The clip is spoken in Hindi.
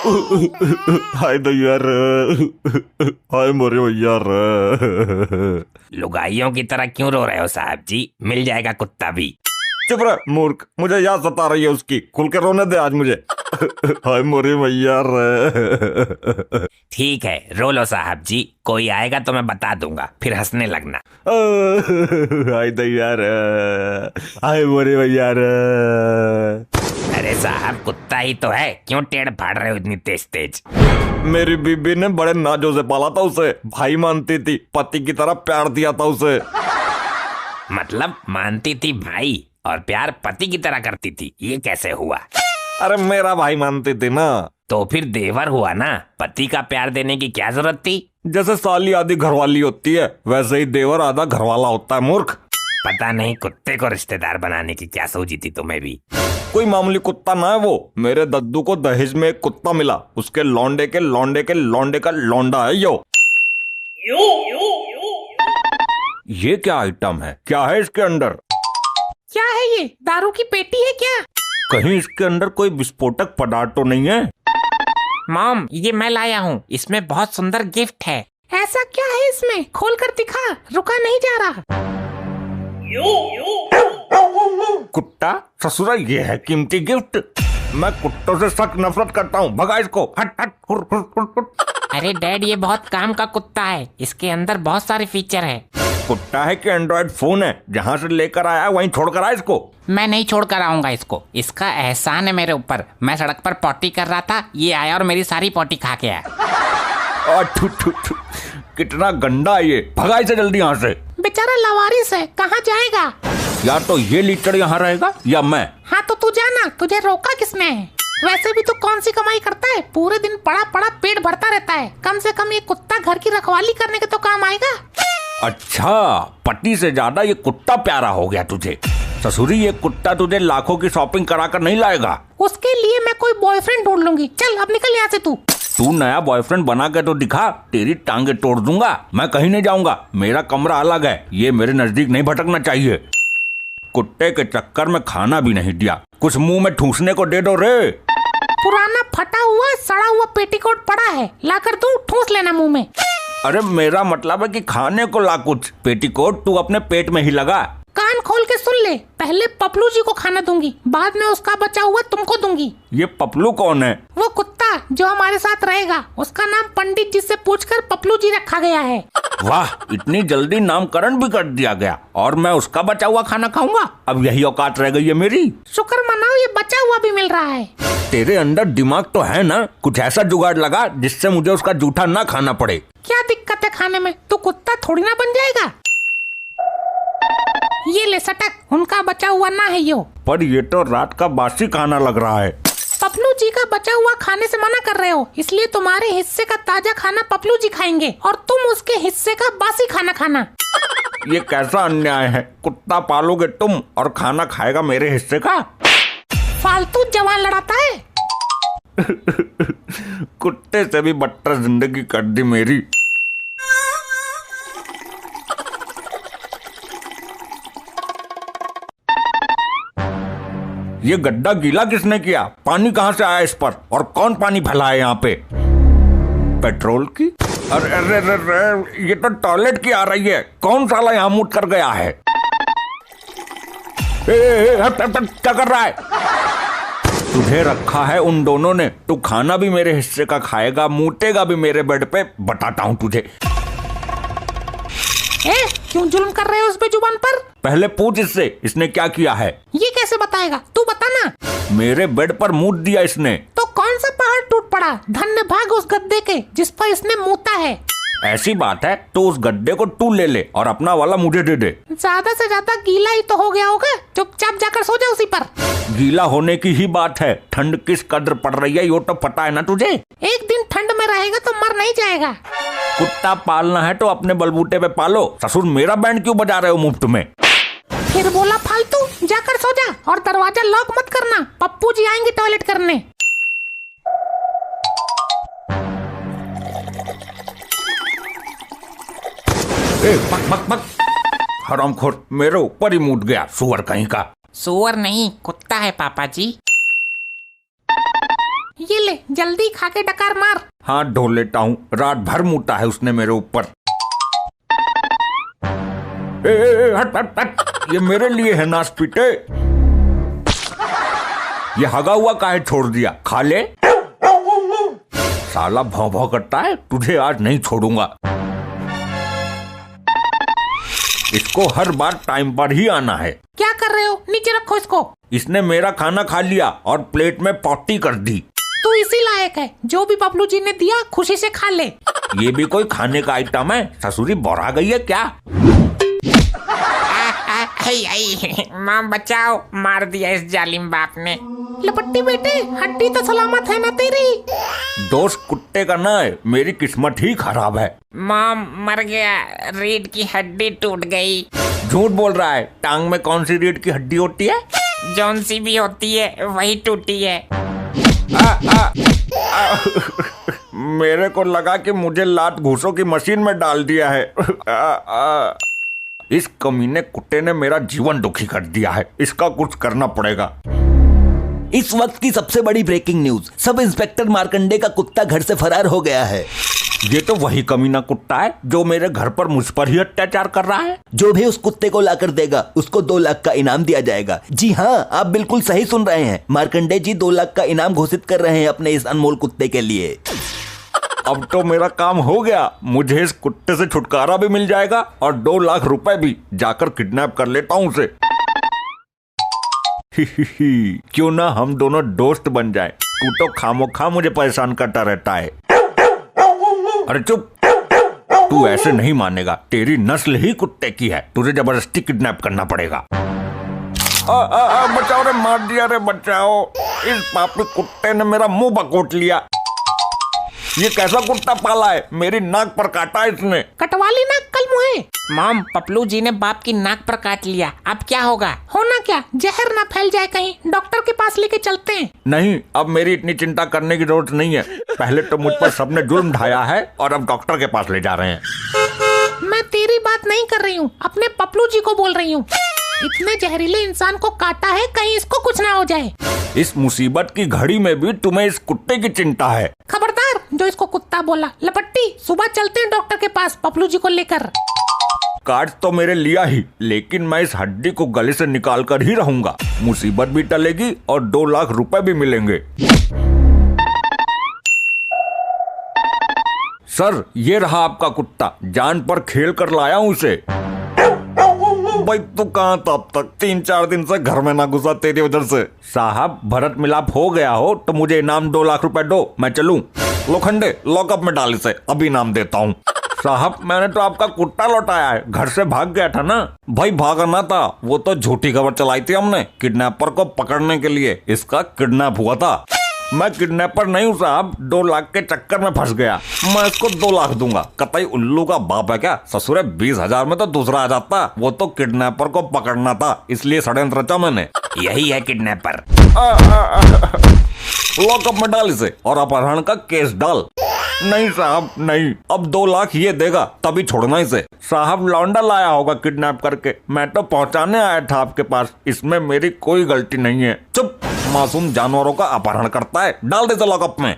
हाय दैया रे, हाय मोरे भैया रे। लुगाइयों की तरह क्यों रो रहे हो साहब जी? मिल जाएगा कुत्ता भी। चुप रह मूर्ख, मुझे याद सता रही है उसकी, खुल के रोने दे आज मुझे। हाय मोरे भैया रे। ठीक है रो लो साहब जी, कोई आएगा तो मैं बता दूंगा, फिर हंसने लगना। हाय दैया रे, हाय मोरे भैया रे। अरे साहब कुत्ता ही तो है, क्यों टेढ़ फाड़ रहे हो इतनी तेज तेज? मेरी बीबी ने बड़े नाजों से पाला था उसे, भाई मानती थी, पति की तरह प्यार दिया था उसे। मतलब मानती थी भाई और प्यार पति की तरह करती थी, ये कैसे हुआ? अरे मेरा भाई मानती थी ना। तो फिर देवर हुआ ना, पति का प्यार देने की क्या जरूरत थी? जैसे साली आधी घरवाली होती है, वैसे ही देवर आधा घरवाला होता है मूर्ख। पता नहीं कुत्ते को रिश्तेदार बनाने की क्या सोची थी तुम्हें भी। कोई मामूली कुत्ता ना है वो, मेरे दद्दू को दहेज में एक कुत्ता मिला, उसके लौंडे के लौंडे के लौंडे का लौंडा है यो। ये क्या आइटम है, क्या है इसके अंदर? क्या है ये? दारू की पेटी है क्या? कहीं इसके अंदर कोई विस्फोटक पदार्थ तो नहीं है? मॉम ये मैं लाया हूँ, इसमें बहुत सुंदर गिफ्ट है। ऐसा क्या है इसमें? खोल कर दिखा, रुका नहीं जा रहा। कुत्ता ससुरा, ये है कीमती गिफ्ट। मैं कुत्तों से सख्त नफरत करता हूँ, भगा इसको, हट हट हुर, हुर, हुर, हुर। अरे डैड ये बहुत काम का कुत्ता है, इसके अंदर बहुत सारे फीचर है। कुत्ता है कि एंड्रॉइड फोन है? जहाँ से लेकर आया वहीं छोड़ कर आया इसको। मैं नहीं छोड़ कर आऊंगा इसको, इसका एहसान है मेरे ऊपर। मैं सड़क पर पॉटी कर रहा था, ये आया और मेरी सारी पॉटी खा के आया। ठु, ठु, ठु। कितना गंदा है ये, भगा इसे जल्दी यहाँ से। बेचारा लवारिस है, कहाँ जाएगा? या तो ये लीचड़ यहाँ रहेगा या मैं। हाँ तो तू जाना, तुझे रोका किसने है? वैसे भी तू कौन सी कमाई करता है, पूरे दिन पड़ा पड़ा पेट भरता रहता है। कम से कम ये कुत्ता घर की रखवाली करने के तो काम आएगा। अच्छा, पति से ज्यादा ये कुत्ता प्यारा हो गया तुझे। ससुरी ये कुत्ता तुझे लाखों की शॉपिंग कराकर नहीं लाएगा। उसके लिए मैं कोई बॉयफ्रेंड ढूंढ लूंगी। चल अब निकल यहाँ से तू नया बॉयफ्रेंड बना के तो दिखा, तेरी टांगे तोड़ दूंगा। मैं कहीं नहीं जाऊंगा, मेरा कमरा अलग है, ये मेरे नजदीक नहीं भटकना चाहिए। कुत्ते के चक्कर में खाना भी नहीं दिया, कुछ मुंह में ठूसने को दे दो रे। पुराना फटा हुआ सड़ा हुआ पेटीकोट पड़ा है, लाकर तू ठूस लेना मुंह में। अरे मेरा मतलब है कि खाने को ला कुछ, पेटीकोट तू अपने पेट में ही लगा। कान खोल के सुन ले, पहले पपलू जी को खाना दूंगी, बाद में उसका बचा हुआ तुमको दूंगी। ये पपलू कौन है? वो कुत्ता जो हमारे साथ रहेगा, उसका नाम पंडित जी से पूछकर पपलू जी रखा गया है। वाह, इतनी जल्दी नामकरण भी कर दिया गया और मैं उसका बचा हुआ खाना खाऊंगा। अब यही औकात रह गई है मेरी। शुक्र मनाओ ये बचा हुआ भी मिल रहा है। तेरे अंदर दिमाग तो है ना, कुछ ऐसा जुगाड़ लगा जिससे मुझे उसका जूठा ना खाना पड़े। क्या दिक्कत है खाने में? तू कुत्ता थोड़ी ना बन जाएगा। ये ले सटक, उनका बचा हुआ ना है यो। पर ये तो रात का बासी खाना लग रहा है। पपलू जी का बचा हुआ खाने से मना कर रहे हो, इसलिए तुम्हारे हिस्से का ताजा खाना पपलू जी खाएंगे और तुम उसके हिस्से का बासी खाना खाना। ये कैसा अन्याय है, कुत्ता पालोगे तुम और खाना खाएगा मेरे हिस्से का। फालतू जवान लड़ाता है। कुत्ते से भी बदतर जिंदगी कर दी मेरी। ये गड्ढा गीला किसने किया? पानी कहाँ से आया इस पर? और कौन पानी फैला है यहाँ पे? पेट्रोल की? अरे अरे अरे, ये तो टॉयलेट की आ रही है। कौन साला यहाँ मुड़ कर गया है? हट, हट, हट, क्या कर रहा है? तुझे रखा है उन दोनों ने, तू खाना भी मेरे हिस्से का खाएगा, मूतेगा भी मेरे बेड पे, बताता हूँ तुझे। क्यों जुल्म कर रहे हो उस पे जुबान पर? पहले पूछ इससे, इसने क्या किया है? ये कैसे बताएगा, तू बता ना। मेरे बेड पर मूत दिया इसने। तो कौन सा पहाड़ टूट पड़ा? धन्य भाग उस गद्दे के जिस पर इसने मूता है। ऐसी बात है तो उस गड्ढे को तू ले ले और अपना वाला मुझे दे दे। ज्यादा से ज्यादा गीला ही तो हो गया होगा, चुपचाप जाकर सो जा उसी पर। गीला होने की ही बात है, ठंड किस कदर पड़ रही है ये तो पता है ना तुझे। एक दिन ठंड में रहेगा तो मर नहीं जाएगा। कुत्ता पालना है तो अपने बलबूते पे पालो। ससुर मेरा बैंड क्यों बजा रहे हो मुफ्त में? फिर बोला फालतू, जाकर सो जा और दरवाजा लॉक मत करना, पप्पू जी आएंगे टॉयलेट करने। बक बक बक, हरामखोर, मेरे ऊपर ही मूत गया, सुअर कहीं का। सुअर नहीं, कुत्ता है पापा जी। ये ले जल्दी खा के डकार मार। हाँ ढो लेता हूँ, रात भर मूता है उसने मेरे ऊपर। हट हट हट, ये मेरे लिए है नासपीटे। ये हगा हुआ काहे छोड़ दिया, खा ले। साला भौं भौं करता है, तुझे आज नहीं छोड़ूंगा। इसको हर बार टाइम पर ही आना है। क्या कर रहे हो, नीचे रखो इसको। इसने मेरा खाना खा लिया और प्लेट में पॉटी कर दी। तू इसी लायक है, जो भी पपलू जी ने दिया खुशी से खा ले। ये भी कोई खाने का आइटम है? ससुरी बोरा गई है क्या? माँ बचाओ, मार दिया इस जालिम बाप ने। लपट्टी बेटे, हड्डी तो सलामत है ना तेरी? दोस्त कुत्ते का ना है, मेरी किस्मत ही खराब है। माँ मर गया, रीढ़ की हड्डी टूट गई। झूठ बोल रहा है, टांग में कौन सी रीढ़ की हड्डी होती है? जौन सी भी होती है वही टूटी है। मेरे को लगा कि मुझे लात घूसों की मशीन में डाल दिया है। इस कमीने कुत्ते ने मेरा जीवन दुखी कर दिया है, इसका कुछ करना पड़ेगा। इस वक्त की सबसे बड़ी breaking news, sub inspector Markande का कुत्ता घर से फरार हो गया है। ये तो वही कमीना कुत्ता है जो मेरे घर पर मुझ पर ही अत्याचार कर रहा है। जो भी उस कुत्ते को लाकर देगा उसको 2 लाख का इनाम दिया जाएगा। जी हाँ, आप बिल्कुल सही सुन रहे हैं, मार्कंडे जी 2 लाख का इनाम घोषित कर रहे हैं अपने इस अनमोल कुत्ते के लिए। अब तो मेरा काम हो गया, मुझे इस कुत्ते से छुटकारा भी मिल जाएगा और 2 लाख रुपए भी। जाकर किडनैप कर लेता हूँ उसे। क्यों ना हम दोनों दोस्त बन जाए। तू तो खामोखा मुझे परेशान करता रहता है। अरे चुप, तू ऐसे नहीं मानेगा, तेरी नस्ल ही कुत्ते की है, तुझे जबरदस्ती किडनैप करना पड़ेगा। बचाओ रे, मार दिया रे, बचाओ। इस पापी कुत्ते ने मेरा मुंह बकोट लिया। ये कैसा कुत्ता पाला है, मेरी नाक पर काटा इसने। कटवा ली ना कल मुहे। मॉम, पपलू जी ने बाप की नाक पर काट लिया, अब क्या होगा? होना क्या, जहर ना फैल जाए कहीं, डॉक्टर के पास लेके चलते हैं। नहीं, अब मेरी इतनी चिंता करने की जरूरत नहीं है। पहले तो मुझ पर सबने जुल्म ढाया है और अब डॉक्टर के पास ले जा रहे हैं। मैं तेरी बात नहीं कर रही हूँ, अपने पपलू जी को बोल रही हूँ। इतने जहरीले इंसान को काटा है, कहीं इसको कुछ ना हो जाए। इस मुसीबत की घड़ी में भी तुम्हें इस कुत्ते की चिंता है? खबरदार जो इसको कुत्ता बोला। लपट्टी, सुबह चलते हैं डॉक्टर के पास पपलू जी को लेकर। काट तो मेरे लिया ही, लेकिन मैं इस हड्डी को गले से निकाल कर ही रहूंगा। मुसीबत भी टलेगी और 2 लाख रुपए भी मिलेंगे। सर, ये रहा आपका कुत्ता, जान पर खेल कर लाया हूँ उसे। भाई तू कहाँ था अब तक? 3-4 दिन से घर में ना घुसा तेरी वजह से। साहब, भरत मिलाप हो गया हो तो मुझे इनाम 2 लाख रुपए दो, मैं चलूं। लोखंडे, लॉकअप में डाल इसे, अभी इनाम देता हूँ। साहब, मैंने तो आपका कुत्ता लौटाया है, घर से भाग गया था ना। भाई भागना था, वो तो झूठी खबर चलाई थी हमने किडनैपर को पकड़ने के लिए। इसका किडनैप हुआ था। मैं किडनैपर नहीं हूँ साहब, 2 लाख के चक्कर में फंस गया। मैं इसको 2 लाख दूंगा। कतई उल्लू का बाप है क्या? ससुरे 20,000 में तो दूसरा आ जाता। वो तो किडनैपर को पकड़ना था, इसलिए षड्यंत्र रचा मैंने। यही है किडनैपर। लॉकअप में डाल इसे और अपहरण का केस डाल। नहीं साहब नहीं, अब 2 लाख ये देगा तभी छोड़ना इसे। साहब, लौंडा लाया होगा किडनैप करके, मैं तो पहुंचाने आया था आपके पास, इसमें मेरी कोई गलती नहीं है। चुप, मासूम जानवरों का अपहरण करता है, डाल दे लॉकअप में।